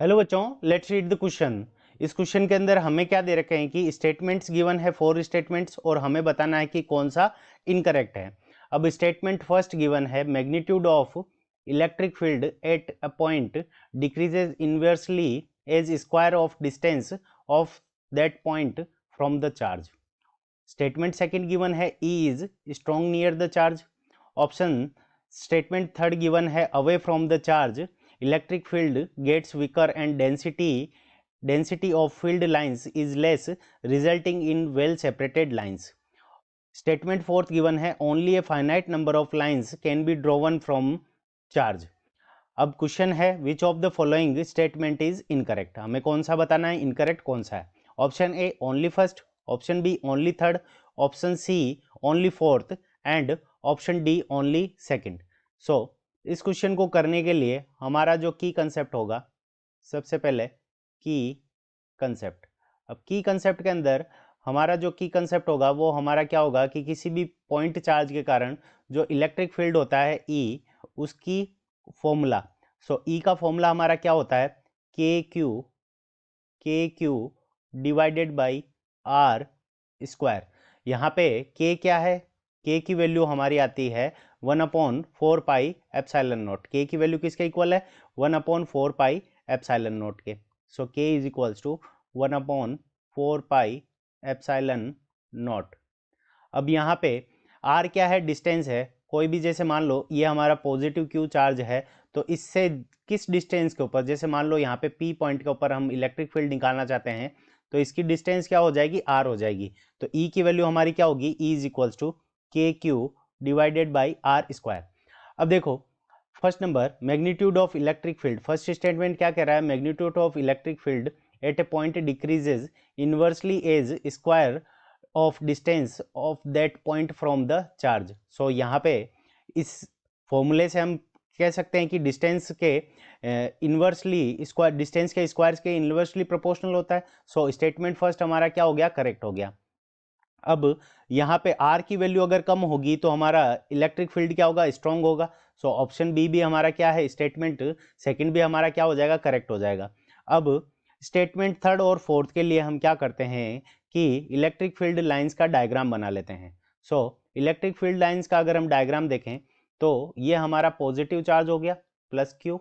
Hello बच्चों, let's read the question. इस question के अंदर हमें क्या दे रखे हैं कि स्टेटमेंट्स गिवन है, 4 स्टेटमेंट्स, और हमें बताना है कि कौन सा इनकरेक्ट है। अब स्टेटमेंट फर्स्ट गिवन है, magnitude of electric field at a point decreases inversely as square of distance of that point from the charge. Statement second given है, E is strong near the charge. Option statement third given है, away from the charge electric field gets weaker and density of field lines is less, resulting in well separated lines. Statement fourth given है, only a finite number of lines can be drawn from charge. अब question है, which of the following statement is incorrect. हमें कौन सा बताना है, incorrect कौन सा है। Option A only first, option B only third, option C only fourth and option D only second. So इस क्वेश्चन को करने के लिए हमारा जो की कंसेप्ट होगा, सबसे पहले की कंसेप्ट। अब की कंसेप्ट के अंदर हमारा जो की कंसेप्ट होगा वो हमारा क्या होगा कि किसी भी पॉइंट चार्ज के कारण जो इलेक्ट्रिक फील्ड होता है E, उसकी फॉर्मूला। सो E का फॉर्मूला हमारा क्या होता है, K Q divided by are square. यहाँ पे K क्या है, K की वैल्यू हमारी आती है 1/4 पाई एप्सिलॉन नॉट। K की वैल्यू किसके इक्वल है, 1/4 पाई एप्सिलॉन नॉट के। So K is equals to 1/4 pi epsilon naught. अब यहाँ पे R क्या है, डिस्टेंस है। कोई भी, जैसे मान लो ये हमारा पॉजिटिव क्यू चार्ज है, तो इससे किस डिस्टेंस के ऊपर, जैसे मान लो यहाँ पे P पॉइंट के ऊपर हम इलेक्ट्रिक फील्ड निकालना चाहते हैं, तो इसकी डिस्टेंस क्या हो जाएगी, R हो जाएगी। तो E की वैल्यू हमारी क्या होगी, E is equals to k Q divided by are square. अब देखो first number, magnitude of electric field. First statement क्या कह रहा है, magnitude of electric field at a point decreases inversely as square of distance of that point from the charge. So यहाँ पे इस फॉर्मूले से हम कह सकते हैं कि डिस्टेंस के इन्वर्सली स्क्वायर, डिस्टेंस के स्क्वायर्स के इन्वर्सली प्रोपोर्शनल होता है। सो स्टेटमेंट फर्स्ट हमारा क्या हो गया, करेक्ट हो गया। अब यहाँ पे R की वैल्यू अगर कम होगी तो हमारा इलेक्ट्रिक फील्ड क्या होगा, स्ट्रॉन्ग होगा। सो ऑप्शन बी भी हमारा क्या है, स्टेटमेंट सेकंड भी हमारा क्या हो जाएगा, करेक्ट हो जाएगा। अब स्टेटमेंट थर्ड और फोर्थ के लिए हम क्या करते हैं कि इलेक्ट्रिक फील्ड लाइंस का डायग्राम बना लेते हैं। सो इलेक्ट्रिक फील्ड लाइंस का अगर हम डायग्राम देखें तो ये हमारा पॉजिटिव चार्ज हो गया प्लस क्यू,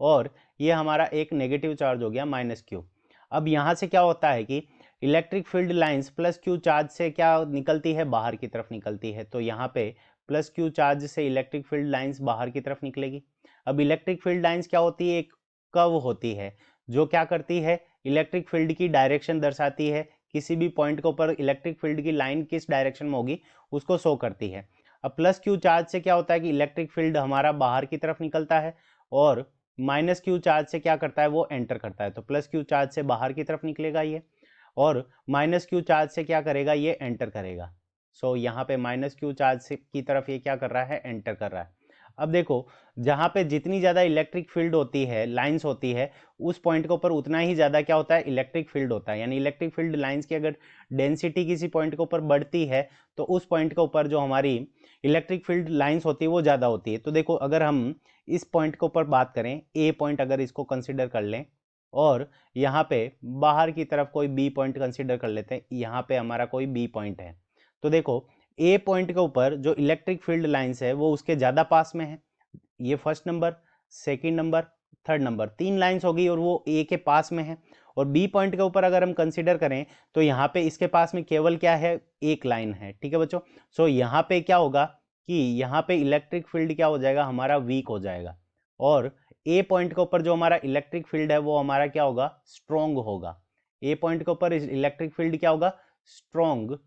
और ये हमारा एक नेगेटिव चार्ज हो गया माइनस क्यू। अब यहाँ से क्या होता है कि electric field lines plus Q charge से क्या निकलती है, बाहर की तरफ निकलती है। तो यहाँ पे प्लस क्यू चार्ज से इलेक्ट्रिक फील्ड लाइंस बाहर की तरफ निकलेगी। अब इलेक्ट्रिक फील्ड लाइंस क्या होती है, एक कर्व होती है जो क्या करती है, इलेक्ट्रिक फील्ड की डायरेक्शन दर्शाती है। किसी भी पॉइंट के ऊपर इलेक्ट्रिक फील्ड की लाइन किस डायरेक्शन में होगी उसको शो करती है। अब प्लस क्यू चार्ज से क्या होता है कि इलेक्ट्रिक फील्ड हमारा बाहर की तरफ निकलता है, और माइनस क्यू चार्ज से क्या करता है, वो एंटर करता है। तो प्लस क्यू चार्ज से बाहर की तरफ निकलेगा ये, और माइनस क्यू चार्ज से क्या करेगा, ये एंटर करेगा। सो यहाँ पे माइनस क्यू चार्ज से की तरफ ये क्या कर रहा है, एंटर कर रहा है। अब देखो जहाँ पे जितनी ज़्यादा इलेक्ट्रिक फील्ड होती है, लाइंस होती है, उस पॉइंट के ऊपर उतना ही ज़्यादा क्या होता है, इलेक्ट्रिक फील्ड होता है। यानी इलेक्ट्रिक फील्ड लाइंस की अगर डेंसिटी किसी पॉइंट के ऊपर बढ़ती है तो उस पॉइंट के ऊपर जो हमारी इलेक्ट्रिक फील्ड लाइंस होती है वो ज़्यादा होती है। तो देखो अगर हम इस पॉइंट के ऊपर बात करें, ए पॉइंट अगर इसको कंसिडर कर लें, और यहाँ पे बाहर की तरफ कोई बी पॉइंट कंसिडर कर लेते हैं, यहाँ पे हमारा कोई बी पॉइंट है, तो देखो ए पॉइंट के ऊपर जो इलेक्ट्रिक फील्ड लाइंस है वो उसके ज़्यादा पास में है। ये first number, second number, third number, तीन लाइंस होगी और वो ए के पास में है। और बी पॉइंट के ऊपर अगर हम कंसिडर करें तो यहाँ पे इसके पास में केवल क्या है, एक लाइन है। ठीक है बच्चों, सो यहाँ पे क्या होगा कि यहाँ पे इलेक्ट्रिक फील्ड क्या हो जाएगा, हमारा वीक हो जाएगा, और ए पॉइंट के ऊपर जो हमारा इलेक्ट्रिक फील्ड है वो हमारा क्या होगा, स्ट्रॉन्ग होगा। ए पॉइंट के ऊपर इलेक्ट्रिक फील्ड क्या होगा, स्ट्रॉन्ग।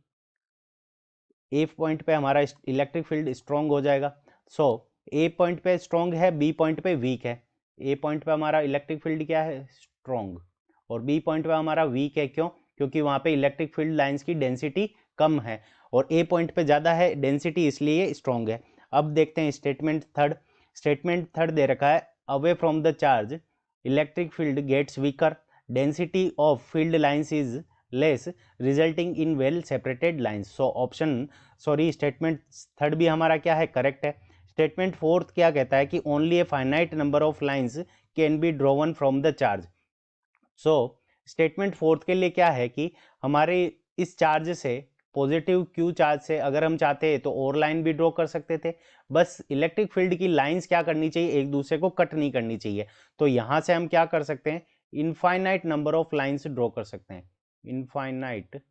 ए पॉइंट पे हमारा इलेक्ट्रिक फील्ड स्ट्रॉन्ग हो जाएगा। सो ए पॉइंट पे स्ट्रॉन्ग है, बी पॉइंट पे वीक है। ए पॉइंट पे हमारा इलेक्ट्रिक फील्ड क्या है, स्ट्रॉन्ग, और बी पॉइंट पे हमारा वीक है। क्यों, क्योंकि वहाँ पे इलेक्ट्रिक फील्ड लाइंस की डेंसिटी कम है, और ए पॉइंट पे ज़्यादा है डेंसिटी, इसलिए स्ट्रॉन्ग है। अब देखते हैं स्टेटमेंट थर्ड। स्टेटमेंट थर्ड दे रखा है, away from the charge electric field gets weaker, density of field lines is less, resulting in well separated lines. So option sorry statement third भी हमारा क्या है, करेक्ट है। स्टेटमेंट फोर्थ क्या कहता है कि only a finite number of lines can be drawn from the charge. So statement fourth के लिए क्या है कि हमारे इस चार्ज से, पॉजिटिव क्यू चार्ज से अगर हम चाहते हैं तो और लाइन भी ड्रॉ कर सकते थे, बस इलेक्ट्रिक फील्ड की लाइंस क्या करनी चाहिए, एक दूसरे को कट नहीं करनी चाहिए। तो यहां से हम क्या कर सकते हैं, infinite number of lines draw कर सकते हैं, इनफाइनाइट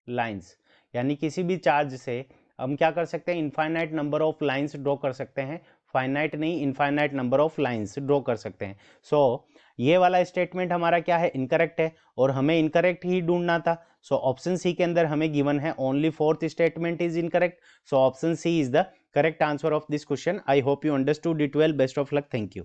लाइंस, यानी किसी भी चार्ज से हम क्या कर सकते हैं, infinite number of lines draw कर सकते हैं, फाइनाइट नहीं, infinite number of lines draw कर सकते हैं। सो ये वाला स्टेटमेंट हमारा क्या है, इनकरेक्ट है, और हमें इनकरेक्ट ही ढूंढना था। सो ऑप्शन सी के अंदर हमें गिवन है only fourth statement is incorrect. So option C is the correct answer of this question. I hope you understood it well. Best of luck. Thank you.